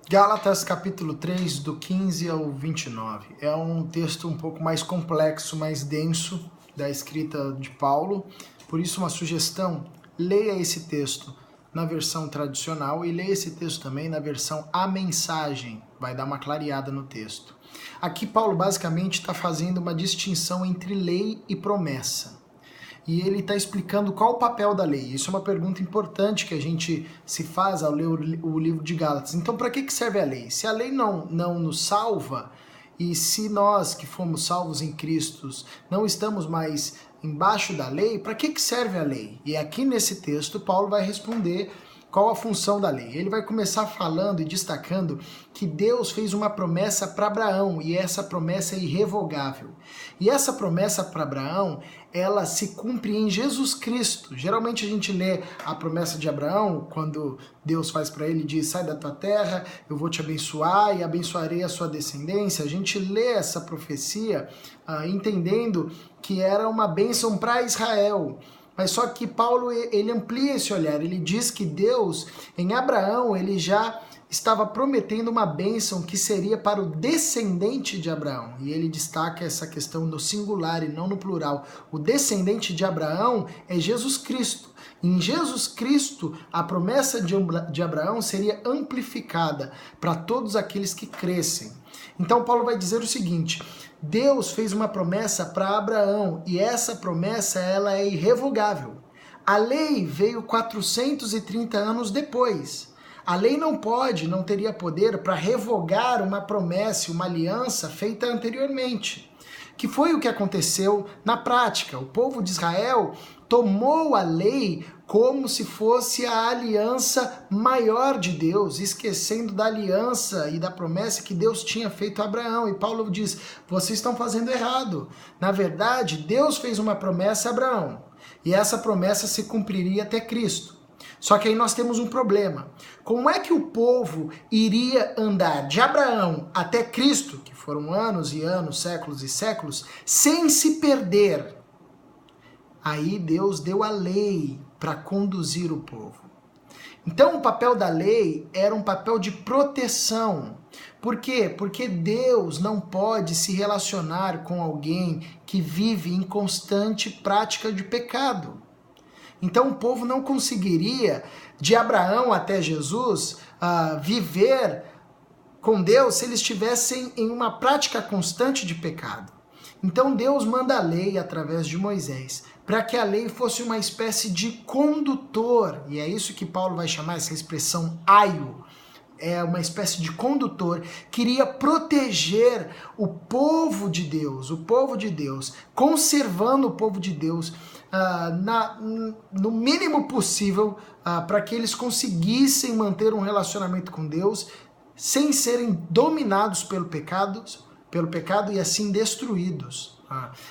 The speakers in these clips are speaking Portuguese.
Gálatas capítulo 3, do 15 ao 29. É um texto um pouco mais complexo, mais denso, da escrita de Paulo. Por isso, uma sugestão: leia esse texto na versão tradicional e leia esse texto também na versão A Mensagem. Vai dar uma clareada no texto. Aqui, Paulo basicamente está fazendo uma distinção entre lei e promessa. E ele está explicando qual o papel da lei. Isso é uma pergunta importante que a gente se faz ao ler o livro de Gálatas. Então, para que serve a lei? Se a lei não nos salva, e se nós que fomos salvos em Cristo não estamos mais embaixo da lei, para que serve a lei? E aqui nesse texto, Paulo vai responder qual a função da lei. Ele vai começar falando e destacando que Deus fez uma promessa para Abraão, e essa promessa é irrevogável. E essa promessa para Abraão, ela se cumpre em Jesus Cristo. Geralmente a gente lê a promessa de Abraão, quando Deus faz para ele, diz: sai da tua terra, eu vou te abençoar e abençoarei a sua descendência. A gente lê essa profecia entendendo que era uma bênção para Israel. Mas só que Paulo, ele amplia esse olhar, ele diz que Deus, em Abraão, ele já estava prometendo uma bênção que seria para o descendente de Abraão. E ele destaca essa questão no singular e não no plural. O descendente de Abraão é Jesus Cristo. Em Jesus Cristo, a promessa de Abraão seria amplificada para todos aqueles que crescem. Então Paulo vai dizer o seguinte: Deus fez uma promessa para Abraão e essa promessa ela é irrevogável. A lei veio 430 anos depois. A lei não teria poder para revogar uma promessa, uma aliança feita anteriormente. Que foi o que aconteceu na prática. O povo de Israel tomou a lei como se fosse a aliança maior de Deus, esquecendo da aliança e da promessa que Deus tinha feito a Abraão. E Paulo diz: vocês estão fazendo errado. Na verdade, Deus fez uma promessa a Abraão, e essa promessa se cumpriria até Cristo. Só que aí nós temos um problema. Como é que o povo iria andar de Abraão até Cristo, que foram anos e anos, séculos e séculos, sem se perder? Aí Deus deu a lei para conduzir o povo. Então o papel da lei era um papel de proteção. Por quê? Porque Deus não pode se relacionar com alguém que vive em constante prática de pecado. Então o povo não conseguiria, de Abraão até Jesus, viver com Deus se eles estivessem em uma prática constante de pecado. Então Deus manda a lei através de Moisés, para que a lei fosse uma espécie de condutor, e é isso que Paulo vai chamar essa expressão aio, é uma espécie de condutor, queria proteger o povo de Deus, conservando o povo de Deus no mínimo possível, para que eles conseguissem manter um relacionamento com Deus sem serem dominados pelo pecado e assim destruídos.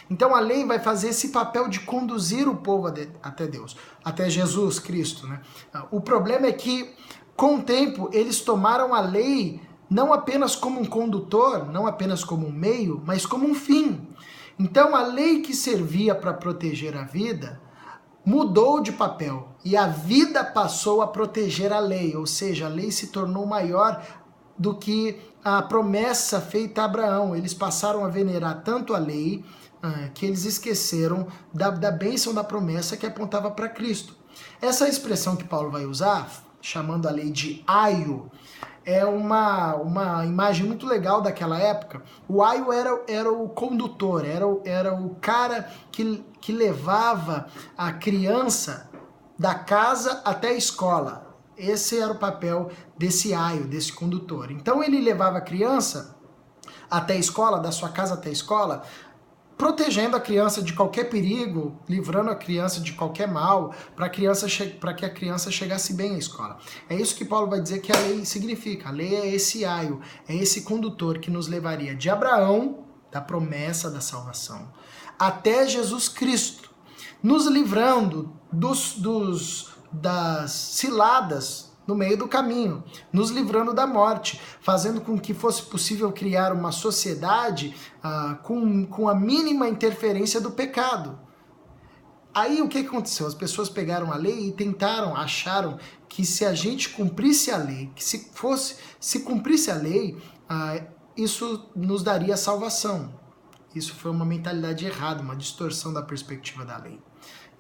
Então a lei vai fazer esse papel de conduzir o povo até Deus, até Jesus Cristo, né? O problema é que, com o tempo, eles tomaram a lei não apenas como um condutor, não apenas como um meio, mas como um fim. Então a lei que servia para proteger a vida mudou de papel e a vida passou a proteger a lei, ou seja, a lei se tornou maior do que a promessa feita a Abraão. Eles passaram a venerar tanto a lei que eles esqueceram da bênção da promessa que apontava para Cristo. Essa expressão que Paulo vai usar, chamando a lei de aio, é uma imagem muito legal daquela época. O aio era o condutor, era o cara que levava a criança da casa até a escola. Esse era o papel desse aio, desse condutor. Então ele levava a criança até a escola, da sua casa até a escola, protegendo a criança de qualquer perigo, livrando a criança de qualquer mal, para que a criança chegasse bem à escola. É isso que Paulo vai dizer que a lei significa. A lei é esse aio, é esse condutor que nos levaria de Abraão, da promessa da salvação, até Jesus Cristo, nos livrando das ciladas no meio do caminho, nos livrando da morte, fazendo com que fosse possível criar uma sociedade com a mínima interferência do pecado. Aí o que aconteceu? As pessoas pegaram a lei e acharam que se a gente cumprisse a lei, que se cumprisse a lei, isso nos daria salvação. Isso foi uma mentalidade errada, uma distorção da perspectiva da lei.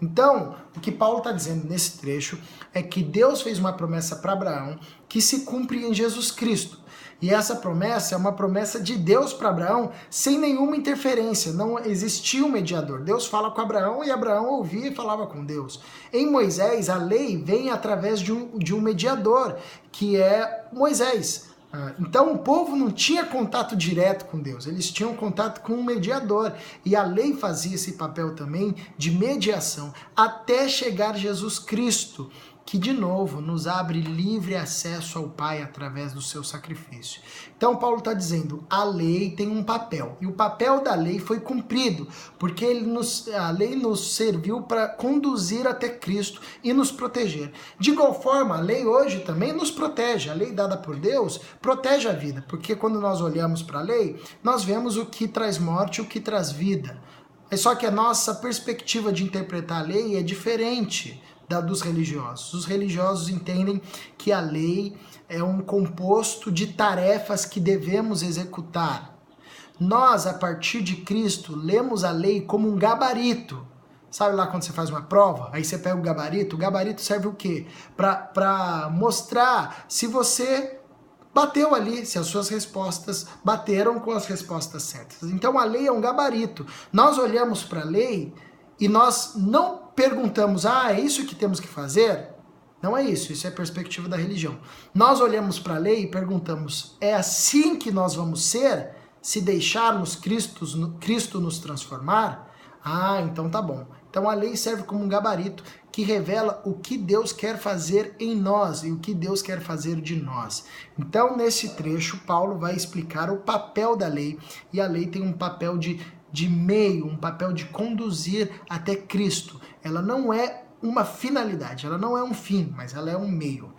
Então, o que Paulo está dizendo nesse trecho é que Deus fez uma promessa para Abraão que se cumpre em Jesus Cristo. E essa promessa é uma promessa de Deus para Abraão sem nenhuma interferência, não existia um mediador. Deus fala com Abraão e Abraão ouvia e falava com Deus. Em Moisés, a lei vem através de um mediador, que é Moisés. Então o povo não tinha contato direto com Deus, eles tinham contato com um mediador. E a lei fazia esse papel também de mediação, até chegar Jesus Cristo, que de novo nos abre livre acesso ao Pai através do seu sacrifício. Então Paulo está dizendo, a lei tem um papel, e o papel da lei foi cumprido, porque a lei nos serviu para conduzir até Cristo e nos proteger. De igual forma, a lei hoje também nos protege, a lei dada por Deus protege a vida, porque quando nós olhamos para a lei, nós vemos o que traz morte e o que traz vida. É só que a nossa perspectiva de interpretar a lei é diferente da dos religiosos. Os religiosos entendem que a lei é um composto de tarefas que devemos executar. Nós, a partir de Cristo, lemos a lei como um gabarito. Sabe lá quando você faz uma prova? Aí você pega o gabarito serve o quê? Para mostrar se você bateu ali, se as suas respostas bateram com as respostas certas. Então a lei é um gabarito. Nós olhamos para a lei e nós não perguntamos, é isso que temos que fazer? Não é isso, isso é a perspectiva da religião. Nós olhamos para a lei e perguntamos, é assim que nós vamos ser? Se deixarmos Cristo nos transformar? Então tá bom. Então a lei serve como um gabarito que revela o que Deus quer fazer em nós e o que Deus quer fazer de nós. Então nesse trecho, Paulo vai explicar o papel da lei, e a lei tem um papel de meio, um papel de conduzir até Cristo. Ela não é uma finalidade, ela não é um fim, mas ela é um meio.